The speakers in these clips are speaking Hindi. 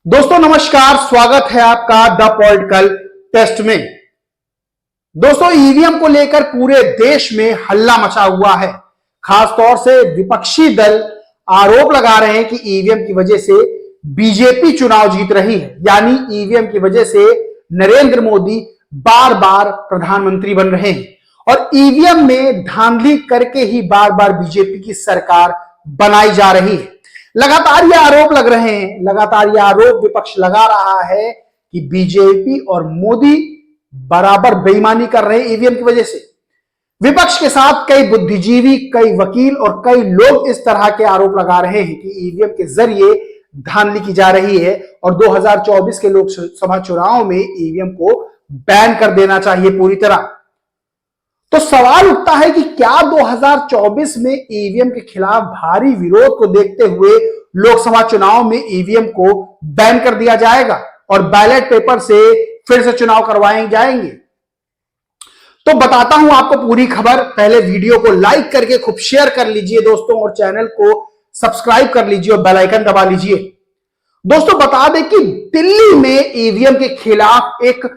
दोस्तों नमस्कार, स्वागत है आपका द पॉलिटिकल टेस्ट में। दोस्तों ईवीएम को लेकर पूरे देश में हल्ला मचा हुआ है। खासतौर से विपक्षी दल आरोप लगा रहे हैं कि ईवीएम की वजह से बीजेपी चुनाव जीत रही है, यानी ईवीएम की वजह से नरेंद्र मोदी बार बार प्रधानमंत्री बन रहे हैं और ईवीएम में धांधली करके ही बार बार बीजेपी की सरकार बनाई जा रही है। लगातार ये आरोप लग रहे हैं, लगातार ये आरोप विपक्ष लगा रहा है कि बीजेपी और मोदी बराबर बेईमानी कर रहे हैं ईवीएम की वजह से। विपक्ष के साथ कई बुद्धिजीवी, कई वकील और कई लोग इस तरह के आरोप लगा रहे हैं कि ईवीएम के जरिए धांधली की जा रही है और 2024 के लोकसभा चुनाव में ईवीएम को बैन कर देना चाहिए पूरी तरह। तो सवाल उठता है कि क्या 2024 में ईवीएम के खिलाफ भारी विरोध को देखते हुए लोकसभा चुनाव में ईवीएम को बैन कर दिया जाएगा और बैलेट पेपर से फिर से चुनाव करवाए जाएंगे? तो बताता हूं आपको पूरी खबर। पहले वीडियो को लाइक करके खूब शेयर कर लीजिए दोस्तों और चैनल को सब्सक्राइब कर लीजिए और बेल आइकन दबा लीजिए। दोस्तों बता दें कि दिल्ली में ईवीएम के खिलाफ एक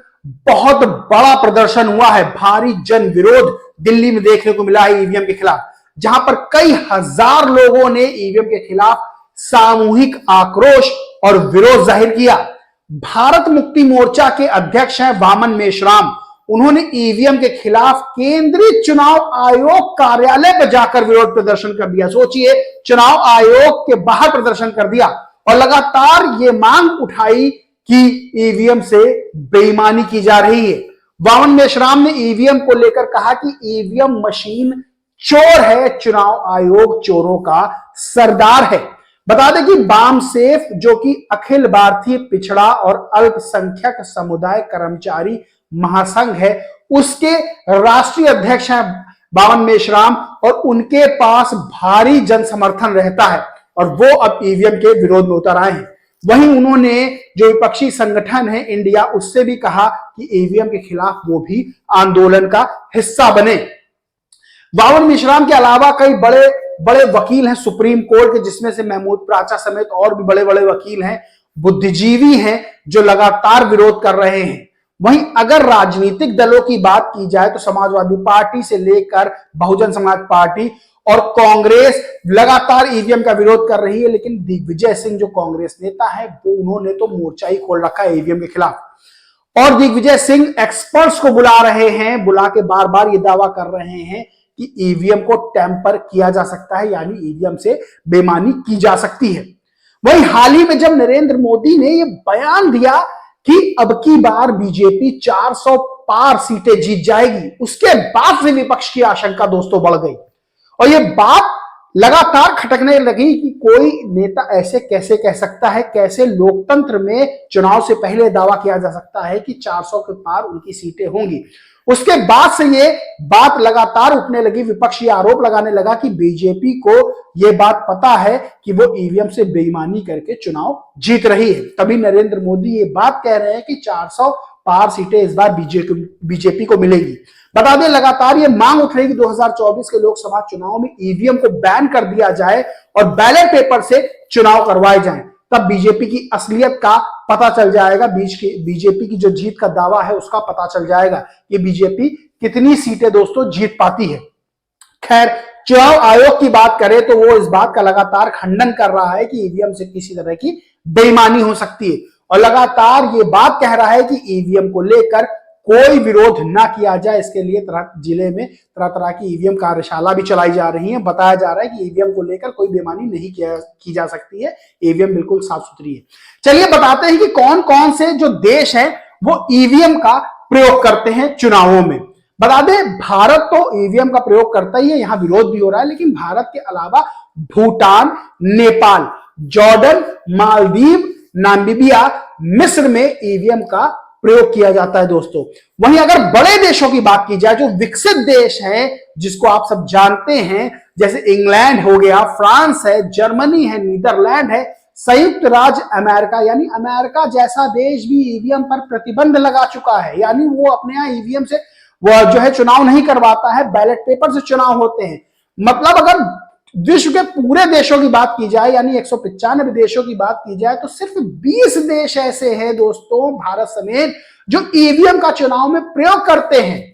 बहुत बड़ा प्रदर्शन हुआ है। भारी जन विरोध दिल्ली में देखने को मिला है ईवीएम के खिलाफ, जहां पर कई हजार लोगों ने ईवीएम के खिलाफ सामूहिक आक्रोश और विरोध जाहिर किया। भारत मुक्ति मोर्चा के अध्यक्ष हैं वामन मेश्राम। उन्होंने ईवीएम के खिलाफ केंद्रीय चुनाव आयोग कार्यालय पर जाकर विरोध प्रदर्शन कर दिया। सोचिए, चुनाव आयोग के बाहर प्रदर्शन कर दिया और लगातार ये मांग उठाई कि ईवीएम से बेईमानी की जा रही है। वामन मेश्राम ने ईवीएम को लेकर कहा कि ईवीएम मशीन चोर है, चुनाव आयोग चोरों का सरदार है। बता दें कि बाम सेफ, जो कि अखिल भारतीय पिछड़ा और अल्पसंख्यक समुदाय कर्मचारी महासंघ है, उसके राष्ट्रीय अध्यक्ष हैं वामन मेश्राम और उनके पास भारी जन समर्थन रहता है और वो अब ईवीएम के विरोध में उतर आए हैं। वहीं उन्होंने जो विपक्षी संगठन है इंडिया, उससे भी कहा कि ईवीएम के खिलाफ वो भी आंदोलन का हिस्सा बने। वामन मेश्राम के अलावा कई बड़े बड़े वकील हैं सुप्रीम कोर्ट के, जिसमें से महमूद प्राचा समेत और भी बड़े बड़े वकील हैं, बुद्धिजीवी हैं जो लगातार विरोध कर रहे हैं। वहीं अगर राजनीतिक दलों की बात की जाए तो समाजवादी पार्टी से लेकर बहुजन समाज पार्टी और कांग्रेस लगातार ईवीएम का विरोध कर रही है, लेकिन दिग्विजय सिंह जो कांग्रेस नेता है वो उन्होंने तो मोर्चा ही खोल रखा है ईवीएम के खिलाफ। और दिग्विजय सिंह एक्सपर्ट्स को बुला रहे हैं, बुला के बार बार ये दावा कर रहे हैं कि ईवीएम को टेम्पर किया जा सकता है, यानी ईवीएम से बेईमानी की जा सकती है। वहीं हाल ही में जब नरेंद्र मोदी ने यह बयान दिया कि अब की बार बीजेपी 400 पार सीटें जीत जाएगी, उसके बाद से विपक्ष की आशंका दोस्तों बढ़ गई और यह बात लगातार खटकने लगी कि कोई नेता ऐसे कैसे कह सकता है, कैसे लोकतंत्र में चुनाव से पहले दावा किया जा सकता है कि 400 के पार उनकी सीटें होंगी। उसके बाद से ये बात लगातार उठने लगी, विपक्षी आरोप लगाने लगा कि बीजेपी को यह बात पता है कि वो ईवीएम से बेईमानी करके चुनाव जीत रही है। तभी नरेंद्र मोदी ये बात कह रहे हैं कि 400 पार सीटें इस बार बीजेपी को मिलेगी। बता दें लगातार ये मांग उठ रही है कि 2024 के लोकसभा चुनाव में ईवीएम को बैन कर दिया जाए और बैलेट पेपर से चुनाव करवाए जाएं, तब बीजेपी की असलियत का पता चल जाएगा। बीजेपी की जो जीत का दावा है उसका पता चल जाएगा कि बीजेपी कितनी सीटें दोस्तों जीत पाती है। खैर, चुनाव आयोग की बात करें तो वो इस बात का लगातार खंडन कर रहा है कि ईवीएम से किसी तरह की बेईमानी हो सकती है और लगातार ये बात कह रहा है कि ईवीएम को लेकर कोई विरोध ना किया जाए। इसके लिए जिले में तरह तरह की ईवीएम कार्यशाला भी चलाई जा रही है। बताया जा रहा है कि ईवीएम को लेकर कोई बेईमानी नहीं की जा सकती है, ईवीएम बिल्कुल साफ सुथरी है। चलिए बताते हैं कि कौन कौन से जो देश हैं वो ईवीएम का प्रयोग करते हैं चुनावों में। बता दें भारत तो ईवीएम का प्रयोग करता ही है, यहां विरोध भी हो रहा है, लेकिन भारत के अलावा भूटान, नेपाल, जॉर्डन, मालदीव, नामीबिया, मिस्र में ईवीएम का प्रयोग किया जाता है दोस्तों। वहीं अगर बड़े देशों की बात की जाए, जो विकसित देश हैं जिसको आप सब जानते हैं, जैसे इंग्लैंड हो गया, फ्रांस है, जर्मनी है, नीदरलैंड है, संयुक्त राज्य अमेरिका, यानी अमेरिका जैसा देश भी ईवीएम पर प्रतिबंध लगा चुका है, यानी वो अपने यहाँ ईवीएम से वो जो है चुनाव नहीं करवाता है, बैलेट पेपर से चुनाव होते हैं। मतलब अगर विश्व के पूरे देशों की बात की जाए, यानी 195 देशों की बात की जाए, तो सिर्फ 20 देश ऐसे हैं दोस्तों, भारत समेत, जो ईवीएम का चुनाव में प्रयोग करते हैं।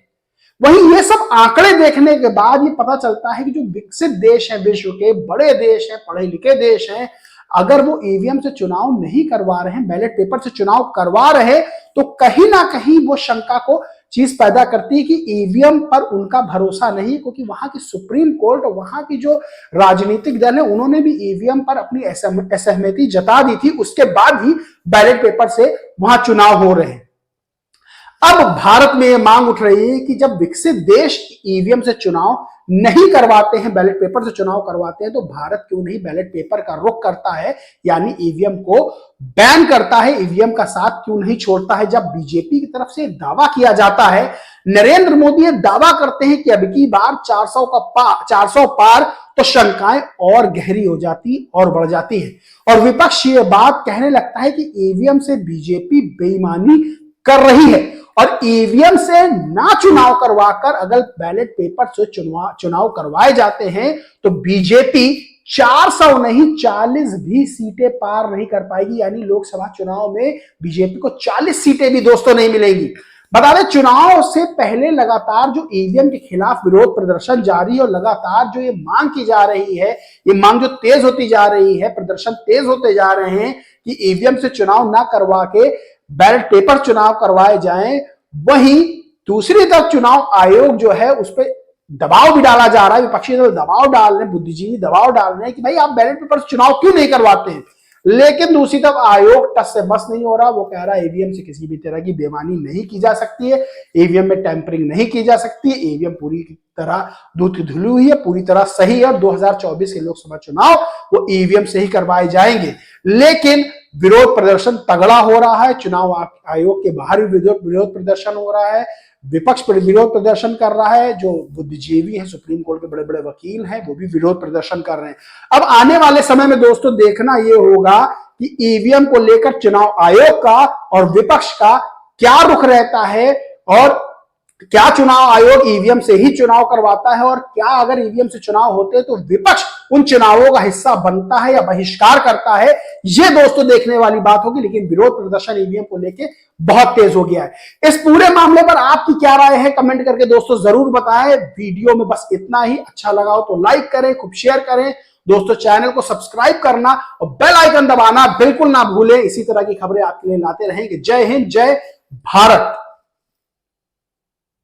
वहीं ये सब आंकड़े देखने के बाद ये पता चलता है कि जो विकसित देश हैं, विश्व के बड़े देश हैं, पढ़े लिखे देश हैं, अगर वो ईवीएम से चुनाव नहीं करवा रहे हैं, बैलेट पेपर से चुनाव करवा रहे, तो कहीं ना कहीं वो शंका को चीज पैदा करती है कि ईवीएम पर उनका भरोसा नहीं, क्योंकि वहां की सुप्रीम कोर्ट और वहां की जो राजनीतिक दल है, उन्होंने भी ईवीएम पर अपनी असहमति जता दी थी, उसके बाद ही बैलेट पेपर से वहां चुनाव हो रहे हैं। अब भारत में यह मांग उठ रही है कि जब विकसित देश ईवीएम से चुनाव नहीं करवाते हैं, बैलेट पेपर से चुनाव करवाते हैं, तो भारत क्यों नहीं बैलेट पेपर का रुख करता है, यानी ईवीएम को बैन करता है, ईवीएम का साथ क्यों नहीं छोड़ता है। जब बीजेपी की तरफ से दावा किया जाता है, नरेंद्र मोदी ये दावा करते हैं कि अब की बार 400 पार, तो शंकाएं और गहरी हो जाती और बढ़ जाती है, और विपक्ष ये बात कहने लगता है कि ईवीएम से बीजेपी बेईमानी कर रही है, और ईवीएम से ना चुनाव करवाकर अगर बैलेट पेपर से चुनाव करवाए जाते हैं, तो बीजेपी 400 नहीं 40 भी सीटें पार नहीं कर पाएगी, यानी लोकसभा चुनाव में बीजेपी को 40 सीटें भी दोस्तों नहीं मिलेंगी। बता दें, चुनाव से पहले लगातार जो ईवीएम के खिलाफ विरोध प्रदर्शन जारी है, और लगातार जो ये मांग की जा रही है, ये मांग जो तेज होती जा रही है, प्रदर्शन तेज होते जा रहे हैं कि ईवीएम से चुनाव ना करवा के बैलेट पेपर चुनाव करवाए जाएं। वहीं दूसरी तरफ चुनाव आयोग जो है उस पर दबाव भी डाला जा रहा है, विपक्षी दल दबाव डाल रहे हैं, बुद्धिजीवी दबाव डाल रहे हैं कि भाई आप बैलेट पेपर चुनाव क्यों नहीं करवाते हैं। लेकिन दूसरी तरफ आयोग टस से बस नहीं हो रहा, वो कह रहा है ईवीएम से किसी भी तरह की बेईमानी नहीं की जा सकती है, ईवीएम में टैंपरिंग नहीं की जा सकती है, ईवीएम पूरी तरह दूध की धुली हुई है, पूरी तरह सही है, और 2024 के लोकसभा चुनाव वो ईवीएम से ही करवाए जाएंगे। लेकिन विरोध प्रदर्शन तगड़ा हो रहा है, चुनाव आयोग के बाहर भी विरोध प्रदर्शन हो रहा है, विपक्ष पर विरोध प्रदर्शन कर रहा है, जो बुद्धिजीवी हैं, सुप्रीम कोर्ट के बड़े बड़े वकील हैं, वो भी विरोध प्रदर्शन कर रहे हैं। अब आने वाले समय में दोस्तों देखना यह होगा कि ईवीएम को लेकर चुनाव आयोग का और विपक्ष का क्या रुख रहता है, और क्या चुनाव आयोग ईवीएम से ही चुनाव करवाता है, और क्या अगर ईवीएम से चुनाव होते हैं तो विपक्ष उन चुनावों का हिस्सा बनता है या बहिष्कार करता है। ये दोस्तों देखने वाली बात होगी। लेकिन विरोध प्रदर्शन ईवीएम को लेके बहुत तेज हो गया है। इस पूरे मामले पर आपकी क्या राय है, कमेंट करके दोस्तों जरूर बताएं। वीडियो में बस इतना ही, अच्छा लगा हो तो लाइक करें, खूब शेयर करें दोस्तों, चैनल को सब्सक्राइब करना और बेल आइकन दबाना बिल्कुल ना भूलें। इसी तरह की खबरें आपके लिए लाते रहेंगे। जय हिंद, जय भारत।